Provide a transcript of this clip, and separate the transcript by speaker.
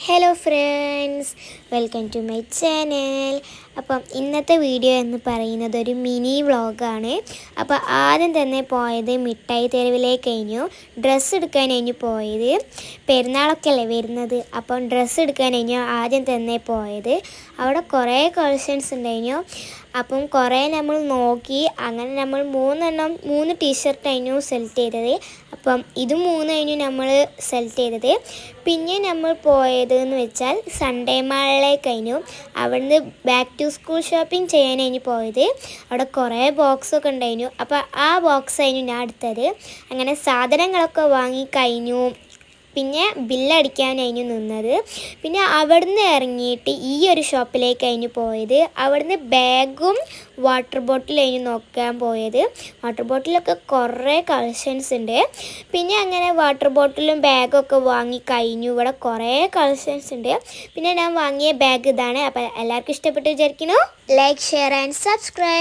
Speaker 1: Hello friends, welcome to my channel. അപ്പം ഇന്നത്തെ video എന്ന് പറയുന്നത് ഒരു മിനി വ്ളോഗാണ്. അപ്പോൾ ആദ്യം തന്നെ പോയത് മിഠായി തെരുവിലേക്ക് കഴിഞ്ഞു. ഡ്രസ്സ് എടുക്കാൻ കഴിഞ്ഞു പോയത്. പെരുന്നാളൊക്കെ അല്ലേ വരുന്നത്, അപ്പം ഡ്രസ്സ് എടുക്കാൻ കഴിഞ്ഞു ആദ്യം തന്നെ പോയത്. അവിടെ കുറേ കളക്ഷൻസ് ഉണ്ടായിരുന്നു. അപ്പം കുറേ നമ്മൾ നോക്കി. അങ്ങനെ നമ്മൾ മൂന്ന് ടീഷർട്ട് കഴിഞ്ഞു സെലക്ട് ചെയ്തത്. അപ്പം ഇത് മൂന്നായിരുന്നു നമ്മൾ സെലക്ട് ചെയ്തത്. പിന്നെ നമ്മൾ പോയത് എന്ന് വെച്ചാൽ സൺഡേ മാളിലേക്ക് കഴിഞ്ഞു. അവിടുന്ന് ബാക്ക് ടു സ്കൂൾ ഷോപ്പിംഗ് ചെയ്യാൻ കഴിഞ്ഞു പോയത്. അവിടെ കുറേ ബോക്സൊക്കെ ഉണ്ടായിരുന്നു. അപ്പോൾ ആ ബോക്സ് ആയിരുന്നു ഞാൻ എടുത്തത്. അങ്ങനെ സാധനങ്ങളൊക്കെ വാങ്ങി കഴിഞ്ഞു. പിന്നെ ബില്ലടിക്കാനായിരുന്നു നിന്നത്. പിന്നെ അവിടുന്ന് ഇറങ്ങിയിട്ട് ഈ ഒരു ഷോപ്പിലേക്ക് കഴിഞ്ഞു പോയത്. അവിടുന്ന് ബാഗും വാട്ടർ ബോട്ടിലായിരുന്നു നോക്കാൻ പോയത്. വാട്ടർ ബോട്ടിലൊക്കെ കുറേ കളക്ഷൻസ് ഉണ്ട്. പിന്നെ അങ്ങനെ വാട്ടർ ബോട്ടിലും ബാഗൊക്കെ വാങ്ങി കഴിഞ്ഞു. ഇവിടെ കുറേ കളക്ഷൻസ് ഉണ്ട്. പിന്നെ ഞാൻ വാങ്ങിയ ബാഗ് ഇതാണ്. അപ്പോൾ എല്ലാവർക്കും ഇഷ്ടപ്പെട്ട് വിചാരിക്കുന്നു. Like, share and subscribe.